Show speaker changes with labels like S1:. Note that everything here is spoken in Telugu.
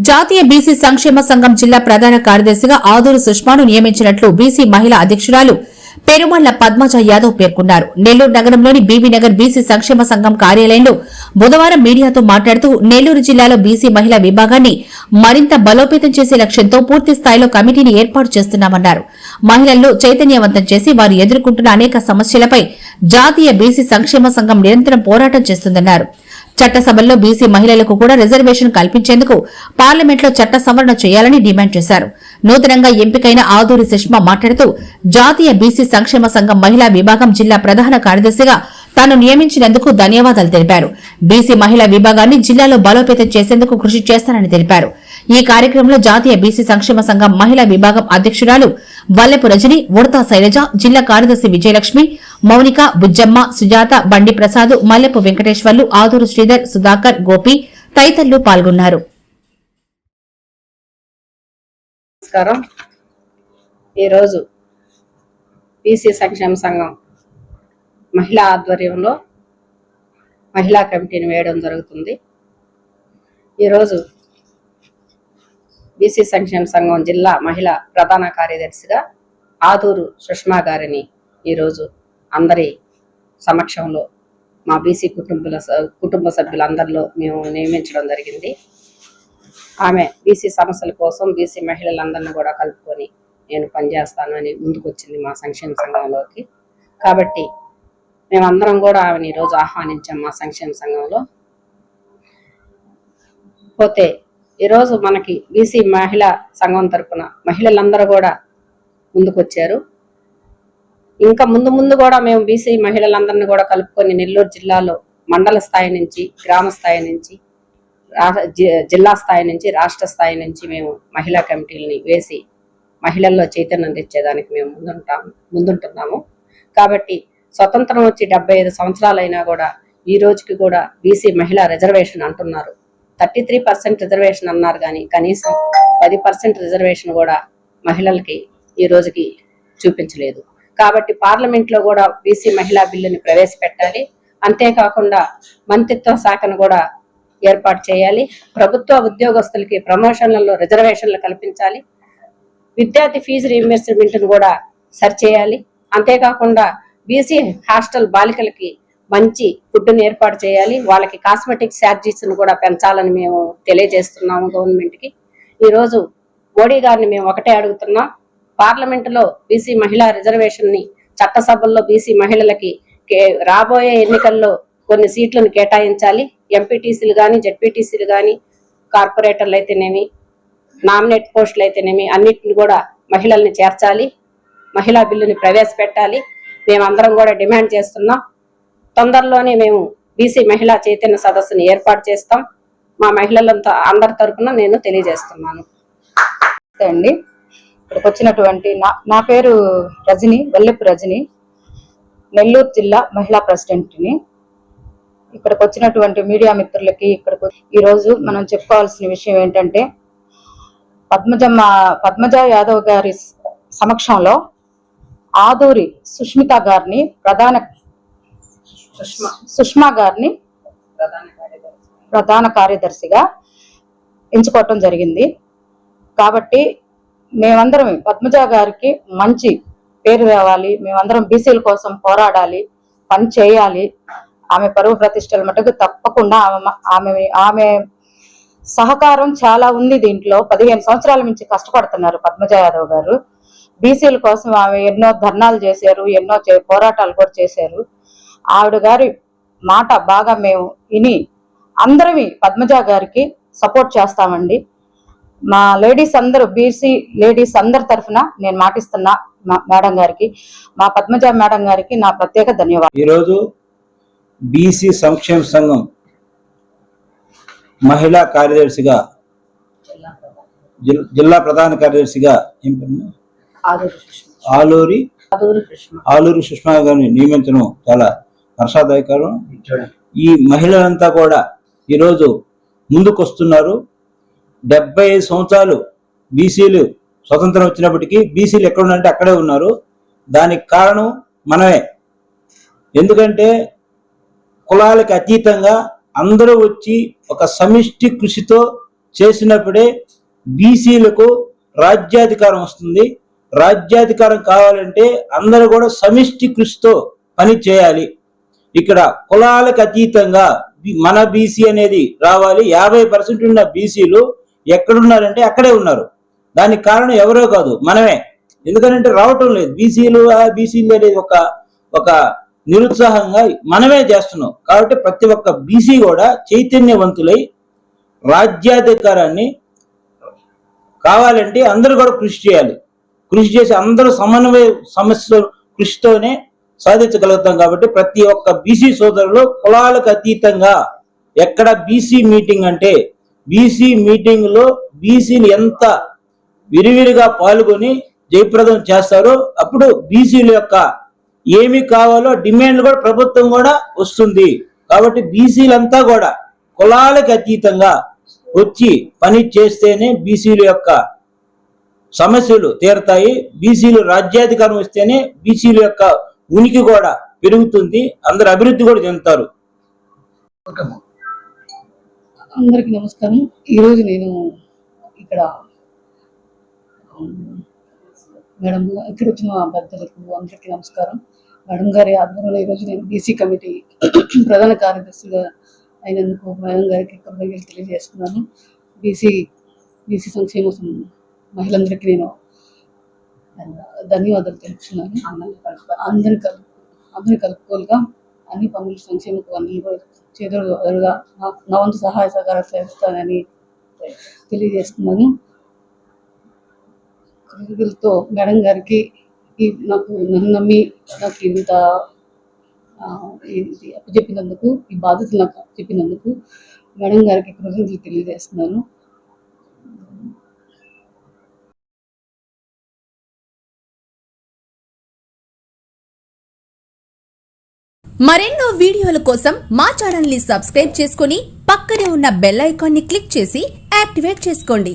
S1: జాతీయ బీసీ సంక్షేమ సంఘం జిల్లా ప్రధాన కార్యదర్శిగా ఆదూరు సుష్మాను నియమించినట్లు బీసీ మహిళా అధ్యక్షురాలు పెరుమళ్ల పద్మజ యాదవ్ పేర్కొన్నారు. నెల్లూరు నగరంలోని బీబీ నగర్ బీసీ సంక్షేమ సంఘం కార్యాలయంలో బుధవారం మీడియాతో మాట్లాడుతూ నెల్లూరు జిల్లాలో బీసీ మహిళా విభాగాన్ని మరింత బలోపేతం చేసే లక్ష్యంతో పూర్తి స్థాయిలో కమిటీని ఏర్పాటు చేస్తున్నామన్నారు. మహిళల్లో చైతన్యవంతం చేసి వారు ఎదుర్కొంటున్న అనేక సమస్యలపై జాతీయ బీసీ సంక్షేమ సంఘం నిరంతరం పోరాటం చేస్తుందన్నారు. చట్టసభల్లో బీసీ మహిళలకు కూడా రిజర్వేషన్ కల్పించేందుకు పార్లమెంట్లో చట్ట సవరణ చేయాలని డిమాండ్ చేశారు. నూతనంగా ఎంపికైన ఆదూరి సుష్మా మాట్లాడుతూ జాతీయ బీసీ సంక్షేమ సంఘం మహిళా విభాగం జిల్లా ప్రధాన కార్యదర్శిగా తాను నియమించినందుకు ధన్యవాదాలు తెలిపారు. బీసీ మహిళా విభాగాన్ని జిల్లాలో బలోపేతం చేసేందుకు కృషి చేస్తానని తెలిపారు. ఈ కార్యక్రమంలో జాతీయ బీసీ సంక్షేమ సంఘం మహిళా విభాగం అధ్యక్షురాలు వల్లెపు రజని, ఉడతా శైలజ, జిల్లా కార్యదర్శి విజయలక్ష్మి, మౌనిక, బుజ్జమ్మ, సుజాత, బండి ప్రసాద్, మల్లెపు వెంకటేశ్వర్లు, ఆదూరు శ్రీధర్, సుధాకర్, గోపి తదితరులు పాల్గొన్నారు.
S2: ఈరోజు బీసీ సంక్షేమ సంఘం మహిళా ఆధ్వర్యంలో మహిళా కమిటీని వేయడం జరుగుతుంది. ఈరోజు బీసీ సంక్షేమ సంఘం జిల్లా మహిళా ప్రధాన కార్యదర్శిగా ఆదూరు సుష్మా గారిని ఈరోజు అందరి సమక్షంలో మా బీసీ కుటుంబ సభ్యులందరిలో మేము నియమించడం జరిగింది. ఆమె బీసీ సమస్యల కోసం బీసీ మహిళలందరినీ కూడా కలుపుకొని నేను పనిచేస్తాను అని ముందుకు వచ్చింది మా సంక్షేమ సంఘంలోకి. కాబట్టి మేమందరం కూడా ఆమెను ఈరోజు ఆహ్వానించాం మా సంక్షేమ సంఘంలో. పోతే ఈరోజు మనకి బీసీ మహిళా సంఘం తరఫున మహిళలందరూ కూడా ముందుకొచ్చారు. ఇంకా ముందు కూడా మేము బీసీ మహిళలందరినీ కూడా కలుపుకొని నెల్లూరు జిల్లాలో మండల స్థాయి నుంచి, గ్రామ స్థాయి నుంచి, జిల్లా స్థాయి నుంచి, రాష్ట్ర స్థాయి నుంచి మేము మహిళా కమిటీలని వేసి మహిళల్లో చైతన్యం తెచ్చేదానికి మేము ముందుంటున్నాము. కాబట్టి స్వతంత్రం వచ్చి 75 సంవత్సరాలైనా కూడా ఈ రోజుకి కూడా బీసీ మహిళా రిజర్వేషన్ అంటున్నారు. 33% రిజర్వేషన్ అన్నారు, కానీ కనీసం 10% రిజర్వేషన్ కూడా మహిళలకి ఈ రోజుకి చూపించలేదు. కాబట్టి పార్లమెంట్లో కూడా బీసీ మహిళా బిల్లుని ప్రవేశపెట్టాలి. అంతేకాకుండా మంత్రిత్వ శాఖను కూడా ఏర్పాటు చేయాలి. ప్రభుత్వ ఉద్యోగస్తులకి ప్రమోషన్లలో రిజర్వేషన్లు కల్పించాలి. విద్యార్థి ఫీజు రీయింబర్స్మెంట్ను కూడా సరిచేయాలి. అంతేకాకుండా బీసీ హాస్టల్ బాలికలకి మంచి ఫుడ్ని ఏర్పాటు చేయాలి. వాళ్ళకి కాస్మెటిక్ ఛార్జెస్ను కూడా పెంచాలని మేము తెలియజేస్తున్నాము గవర్నమెంట్కి. ఈరోజు మోడీ గారిని మేము ఒకటే అడుగుతున్నాం, పార్లమెంటులో బీసీ మహిళా రిజర్వేషన్ని చట్టసభల్లో బీసీ మహిళలకి రాబోయే ఎన్నికల్లో కొన్ని సీట్లను కేటాయించాలి. ఎంపీటీసీలు కానీ, జెడ్పీటీసీలు కానీ, కార్పొరేటర్లు అయితేనేమి, నామినేట్ పోస్టులు అయితేనేమి అన్నిటిని కూడా మహిళల్ని చేర్చాలి. మహిళా బిల్లుని ప్రవేశపెట్టాలి. మేమందరం కూడా డిమాండ్ చేస్తున్నాం. తొందరలోనే మేము బీసీ మహిళా చైతన్య సదస్సుని ఏర్పాటు చేస్తాం. మా మహిళలంతా అందరి తరఫున నేను తెలియజేస్తున్నాను.
S3: అండి, ఇక్కడికి వచ్చినటువంటి నా పేరు రజని, వల్లెపు రజని, నెల్లూరు జిల్లా మహిళా ప్రెసిడెంట్ని. ఇక్కడికి వచ్చినటువంటి మీడియా మిత్రులకి ఈరోజు మనం చెప్పుకోవాల్సిన విషయం ఏంటంటే, పద్మజ యాదవ్ గారి సమక్షంలో ఆదూరి సుష్మా గారిని ప్రధాన కార్యదర్శిగా ఎంచుకోవటం జరిగింది. కాబట్టి మేమందరం పద్మజ గారికి మంచి పేరు తేవాలి, మేమందరం బీసీల కోసం పోరాడాలి, పని చేయాలి. ఆమె పరువు ప్రతిష్టల మటుకు తప్పకుండా ఆమె సహకారం చాలా ఉంది. దీంట్లో 15 సంవత్సరాల నుంచి కష్టపడుతున్నారు పద్మజ యాదవ్ గారు. బీసీల కోసం ఆమె ఎన్నో ధర్నాలు చేశారు, ఎన్నో పోరాటాలు కూడా చేశారు. ఆవిడ గారి మాట బాగా మేము విని అందరం పద్మజ గారికి సపోర్ట్ చేస్తామండి. మా లేడీస్ అందరూ, బీసీ లేడీస్ అందరి తరఫున నేను మాటిస్తున్నా మేడం గారికి, మా పద్మజ మేడం గారికి నా ప్రత్యేక ధన్యవాదాలు.
S4: ఈరోజు బీసీ సంక్షేమ సంఘం మహిళా కార్యదర్శిగా, జిల్లా ప్రధాన కార్యదర్శిగా ఆలూరి సుష్మా గారిని నియమించడం చాలా హర్షాదాయకరం. ఈ మహిళలంతా కూడా ఈరోజు ముందుకొస్తున్నారు. 75 సంవత్సరాలు బీసీలు స్వతంత్రం వచ్చినప్పటికీ బీసీలు ఎక్కడున్నారంటే అక్కడే ఉన్నారు. దానికి కారణం మనమే. ఎందుకంటే కులాలకు అతీతంగా అందరూ వచ్చి ఒక సమిష్టి కృషితో చేసినప్పుడే బీసీలకు రాజ్యాధికారం వస్తుంది. రాజ్యాధికారం కావాలంటే అందరూ కూడా సమిష్టి కృషితో పని చేయాలి. ఇక్కడ కులాలకు అతీతంగా మన బీసీ అనేది రావాలి. 50% ఉన్న బీసీలు ఎక్కడున్నారంటే అక్కడే ఉన్నారు. దానికి కారణం ఎవరో కాదు, మనమే. ఎందుకంటే రావటం లేదు. బీసీలు అనేది ఒక నిరుత్సాహంగా మనమే చేస్తున్నాం. కాబట్టి ప్రతి ఒక్క బీసీ కూడా చైతన్యవంతులై రాజ్యాధికారాన్ని కావాలంటే అందరూ కూడా కృషి చేయాలి. కృషి చేసి అందరూ సమన్వయ సమస్య కృషితోనే సాధించగలుగుతాం. కాబట్టి ప్రతి ఒక్క బీసీ సోదరులు కులాలకు అతీతంగా ఎక్కడ బీసీ మీటింగ్ అంటే బీసీ మీటింగ్ లో బీసీలు ఎంత విరివిరిగా పాల్గొని జయప్రదం చేస్తారో అప్పుడు బీసీల యొక్క ఏమి కావాలో డిమాండ్ కూడా ప్రభుత్వం కూడా వస్తుంది. కాబట్టి బీసీలంతా కూడా కులాలకు అతీతంగా వచ్చి పని చేస్తేనే బీసీల యొక్క సమస్యలు తీరతాయి. బీసీలు రాజ్యాధికారం వస్తేనే బీసీల యొక్క ఉనికి కూడా పెరుగుతుంది. అందరు అభివృద్ధి కూడా చెందుతారు.
S5: అందరికీ నమస్కారం. ఈరోజు నేను ఇక్కడ మేడం ఇక్కడ వచ్చిన పెద్దలకు అందరికీ నమస్కారం. మేడం గారి ఆధ్వర్యంలో ఈరోజు నేను బీసీ కమిటీ ప్రధాన కార్యదర్శిగా అయినందుకు మేడం గారికి కృతజ్ఞతలు తెలియజేస్తున్నాను. బీసీ సంక్షేమ మహిళలందరికీ నేను ధన్యవాదాలు తెలుపుతున్నాను. అందరి కలుపుకోలుగా అన్ని పనులు సంక్షేమ పనులు కూడా చేదురుగా నా వంతు సహాయ సహకారాలు చేస్తానని తెలియజేస్తున్నాను. కృతజ్ఞతలతో మేడం గారికి నాకు నన్ను నమ్మి నాకు ఇంత అప్పచెప్పినందుకు, ఈ బాధ్యతలు నాకు అప్పచెప్పినందుకు మేడం గారికి కృతజ్ఞతలు తెలియజేస్తున్నాను.
S1: మరెన్నో వీడియోల కోసం మా ఛానల్ ని సబ్స్క్రైబ్ చేసుకుని పక్కనే ఉన్న బెల్ ఐకాన్ ని క్లిక్ చేసి యాక్టివేట్ చేసుకోండి.